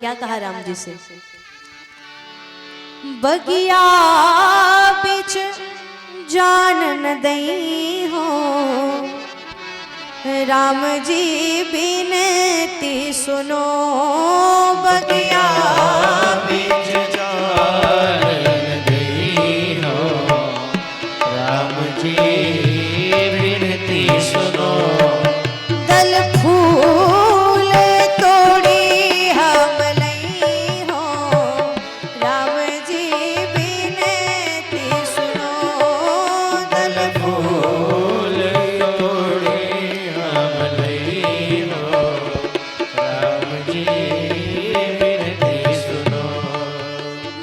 क्या कहा राम जी से? बगिया बिच जान न दई हो, राम जी बिनती सुनो। बगिया बिच जान न दई हो, राम जी बिनती सुनो। दल फूल तोड़ी हम लई हो, राम जी बिनती सुनो। दल फूल तोड़े हम लई हो, राम जी बिनती सुनो।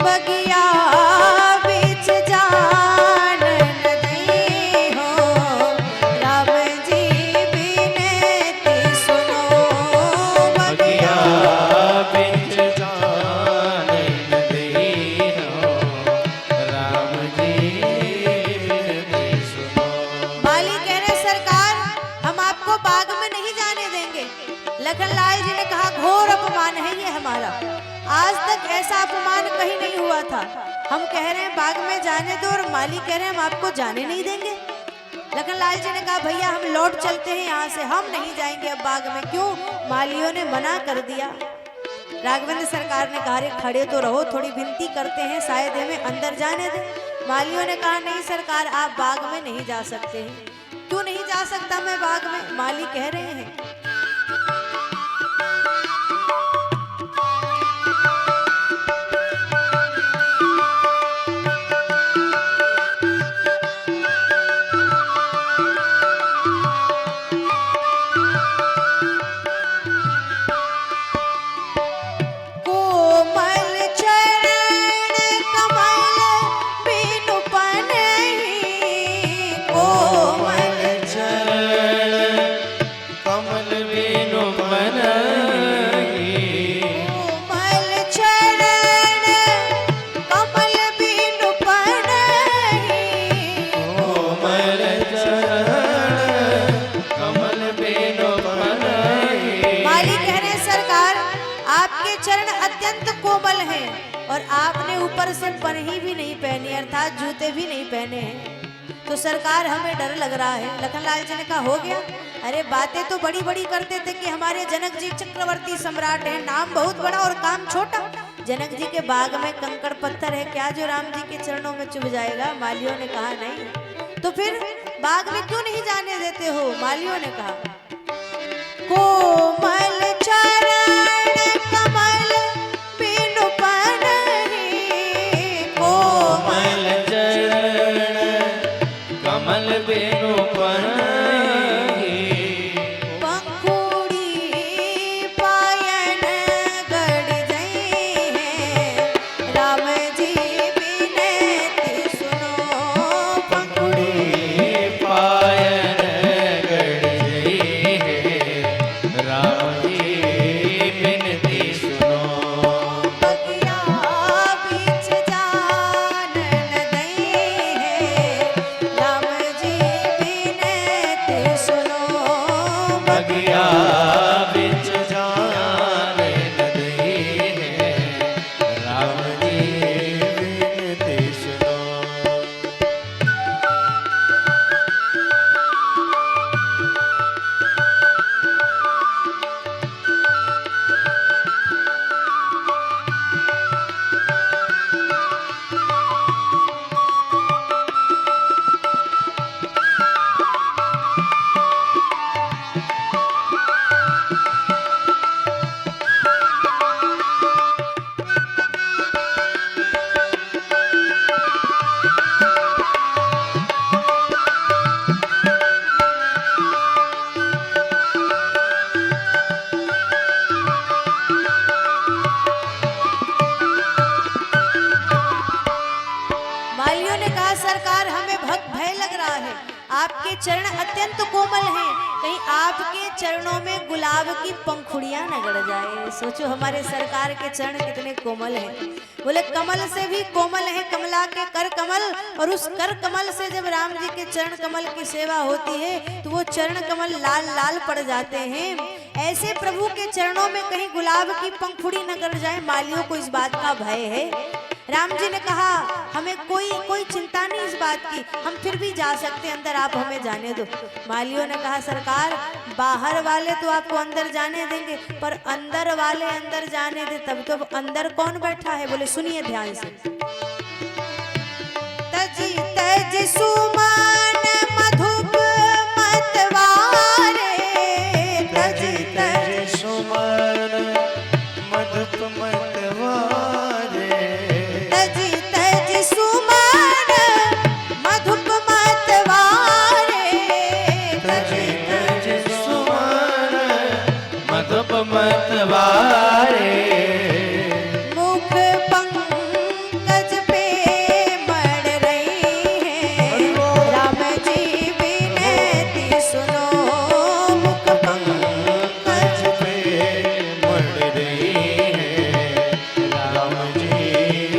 बगिया बिच जान न दई हो, राम जी बिनती सुनो। बगिया बिच जान न दई हो, राम जी बिनती सुनो। माली कह रहे सरकार हम आपको बाग में नहीं जाने देंगे। लखनलाल जी ने कहा घोर अपमान है ये हमारा, आज तक ऐसा अपमान कहीं नहीं हुआ था। हम कह रहे हैं बाग में जाने दो और माली कह रहे हैं हम आपको जाने नहीं देंगे। लखनलाल जी ने कहा भैया हम लौट चलते हैं यहाँ से, हम नहीं जाएंगे अब बाग में। क्यों? मालियों ने मना कर दिया। राघवेंद्र सरकार ने कहा रे खड़े तो रहो, थोड़ी विनती करते हैं शायद हमें अंदर जाने दे। मालियों ने कहा नहीं सरकार आप बाग में नहीं जा सकते हैं। क्यों नहीं जा सकता मैं बाग में? माली कह रहे हैं कोमल चरण कमल बिनु पनहि, कोमल चरण कमल बिनु बनहि। कोमल चरण कमल बिनु पनहि। कोमल चरण कमल बिनु बनहि। माली कह रहे हैं सरकार आपके चरण अत्यंत कोमल हैं और आपने ऊपर से पन्ही भी नहीं पहनी अर्थात जूते भी नहीं पहने हैं, तो सरकार हमें डर लग रहा है। लखनलाल जी ने कहा हो गया, अरे बातें तो बड़ी बड़ी करते थे कि हमारे जनक जी चक्रवर्ती सम्राट हैं, नाम बहुत बड़ा और काम छोटा। जनक जी के बाग में कंकड़ पत्थर है क्या जो राम जी के चरणों में चुभ जाएगा? मालियों ने कहा नहीं। तो फिर बाग में क्यों नहीं जाने देते हो? मालियों ने कहा कोमल चरण कमल बिनु पनहि, कोमल कोमल चरण कमल बिनु बनहि। पंखुड़ी पायन गड़ जई है, राम जी बिनती सुनो। पंखुड़ी पायन गड़ जई है, राम जी बिनती सुनो। बगिया बिच जान न दई है, राम जी बिनती सुनो। बगिया बिच जान न दई है, राम जी बिनती सुनो। मालियों ने कहा सरकार हमें भय लग रहा है, आपके चरण अत्यंत कोमल हैं, कहीं आपके चरणों में गुलाब की पंखुड़ियां न गड़ जाए। सोचो हमारे सरकार के चरण कितने कोमल हैं। बोले कमल से भी कोमल है कमला के कर कमल, और उस कर कमल से जब राम जी के चरण कमल की सेवा होती है तो वो चरण कमल लाल लाल पड़ जाते हैं। ऐसे प्रभु के चरणों में कहीं गुलाब की पंखुड़ी न गिर जाए, मालियों को इस बात का भय है। राम जी ने कहा हमें कोई चिंता नहीं इस बात की, हम फिर भी जा सकते हैं अंदर, आप हमें जाने दो। मालियों ने कहा सरकार बाहर वाले तो आपको अंदर जाने देंगे, पर अंदर वाले अंदर जाने दे तब तो अंदर कौन बैठा है? बोले सुनिए ध्यान से। तजी तज सुमन मधुप मतवारे, तजी तज सुमन मधुप मतवारे, तजी तज सुमन मधुप मतवारे, तजी तज सुमन मधुप मतवारे, मुख पंकज पे मर रही है, राम जी विनती सुनो, मुख पंकज पे मर रही है, राम जी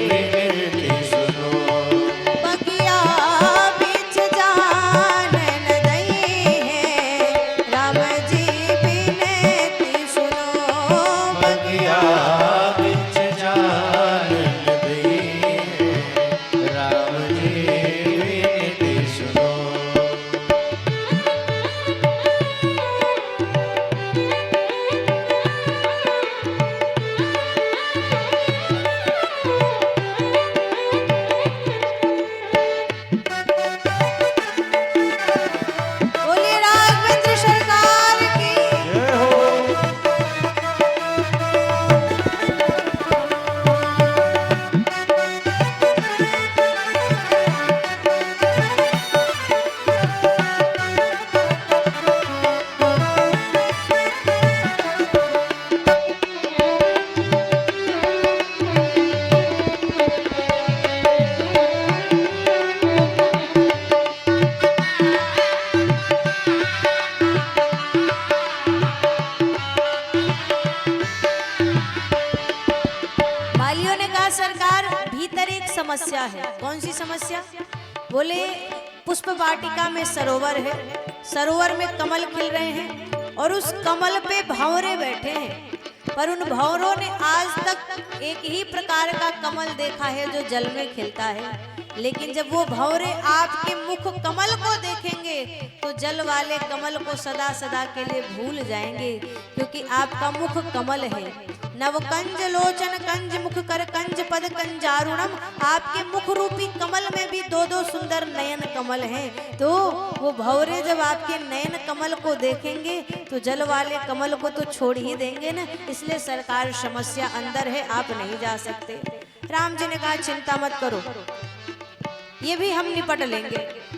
विनती सुनो। बगिया बिच जान न दई है, राम जी विनती सुनो, बगिया बिच जान दई है, राम जी विनती सुनो। बोले राघवेंद्र सरकार की। जय हो। मालियों ने कहा सरकार भीतर एक समस्या है। कौन सी समस्या? बोले पुष्प वाटिका में सरोवर है, सरोवर में कमल खिल रहे हैं और उस कमल पे भंवरे बैठे हैं, पर उन भंवरों ने आज तक एक ही प्रकार का कमल देखा है जो जल में खिलता है। लेकिन जब वो भंवरे आपके मुख कमल को देखेंगे तो जल वाले कमल को सदा सदा के लिए भूल जाएंगे, क्योंकि आपका मुख कमल है। नवकंज लोचन कंज मुख कर कंज पद कंजारुणम, आपके मुख रूपी कमल में भी दो दो सुंदर नयन कमल हैं। तो वो भंवरे जब आपके नयन कमल को देखेंगे तो जल वाले कमल को तो छोड़ ही देंगे ना। इसलिए सरकार समस्या अंदर है, आप नहीं जा सकते। राम जी ने कहा चिंता मत करो, ये भी हम निपट लेंगे।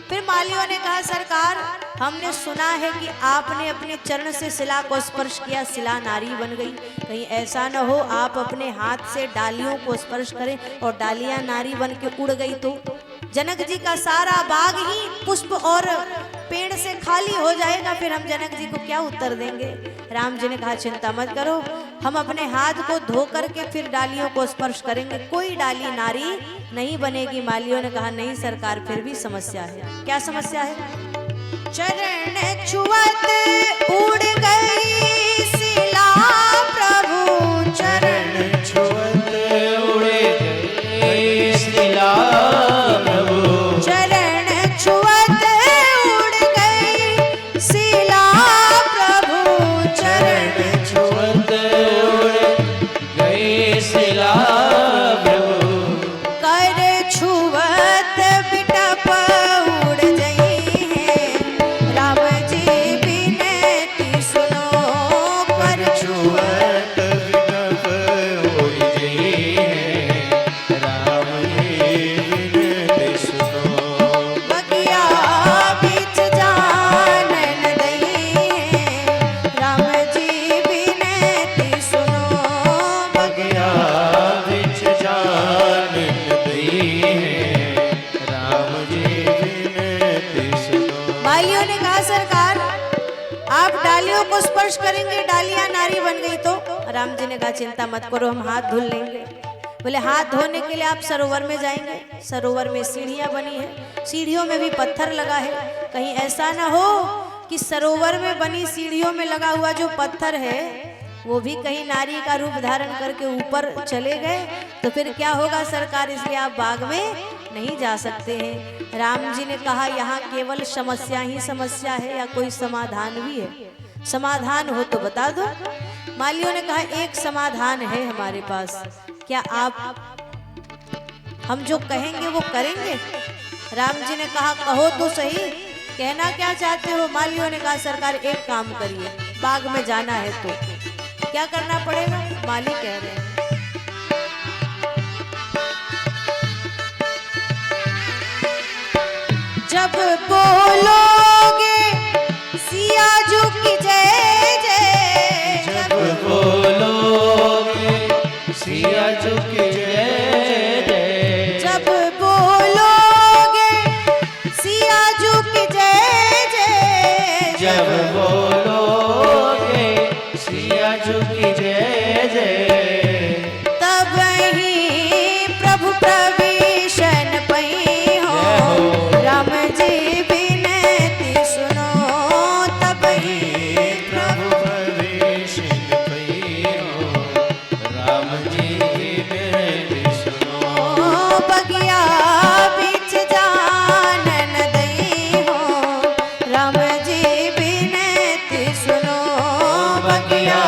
फिर मालियों ने कहा सरकार हमने सुना है कि आपने अपने चरण से शिला को स्पर्श किया, शिला नारी बन गई। कहीं ऐसा न हो आप अपने हाथ से डालियों को स्पर्श करें और डालियां नारी बन के उड़ गई तो जनक जी का सारा बाग ही पुष्प और पेड़ से खाली हो जाएगा, फिर हम जनक जी को क्या उत्तर देंगे? राम जी ने कहा चिंता मत करो, हम अपने हाथ को धो करके फिर डालियों को स्पर्श करेंगे, कोई डाली नारी नहीं बनेगी। मालियों ने कहा नहीं सरकार फिर भी समस्या है। क्या समस्या है? चरण छुअत उड़ गई शिला प्रभु, चरण छुअत उड़ गई शिला प्रभु, चरण छुअत उड़ गई शिला प्रभु, चरण छुअत उड़ गई शिला प्रभु, कर छुअत बिटप उड़ गई है, राम जी विनती सुनो, कर छुअत विनप उड़ गई है, राम जी विनती सुनो। बगिया बिच जान न दई है, राम जी विनती सुनो, बगिया बिच जान दई है, राम जी विनती सुनो। मालियों ने कहा सरकार आप डालियों को स्पर्श करेंगे, डालियां नारी बन गई तो? राम जी ने कहा चिंता मत करो, हम हाथ धुल लेंगे। बोले हाथ धोने के लिए आप सरोवर में जाएंगे, सरोवर में सीढ़ियां बनी है, सीढ़ियों में भी पत्थर लगा है, कहीं ऐसा ना हो कि सरोवर में बनी सीढ़ियों में लगा हुआ जो पत्थर है वो भी कहीं नारी का रूप धारण करके ऊपर चले गए तो फिर क्या होगा सरकार, इसलिए आप बाग में नहीं जा सकते हैं। राम जी ने कहा यहाँ केवल समस्या ही समस्या है या कोई समाधान भी है? समाधान हो तो बता दो। मालियों ने कहा एक समाधान है हमारे पास, क्या आप हम जो कहेंगे वो करेंगे? राम जी ने कहा कहो तो सही, कहना क्या चाहते हो? मालियों ने कहा सरकार एक काम करिए, बाग में जाना है तो क्या करना पड़ेगा? माली कह रहे हैं जब बोलोगे सिया जू की जय जय, जब बोलोगे सिया जू की जय जय, जब बोलोगे सिया जू की जय जय, जब बोलोगे सिया जू की जय जय, तब ही प्रभु प्रवेशन पई हो, राम जी विनती सुनो, तब ही प्रभु प्रवेश पई हो, राम जी विनती सुनो, बगिया बीच जानन दई हो, राम जी विनती सुनो, बगिया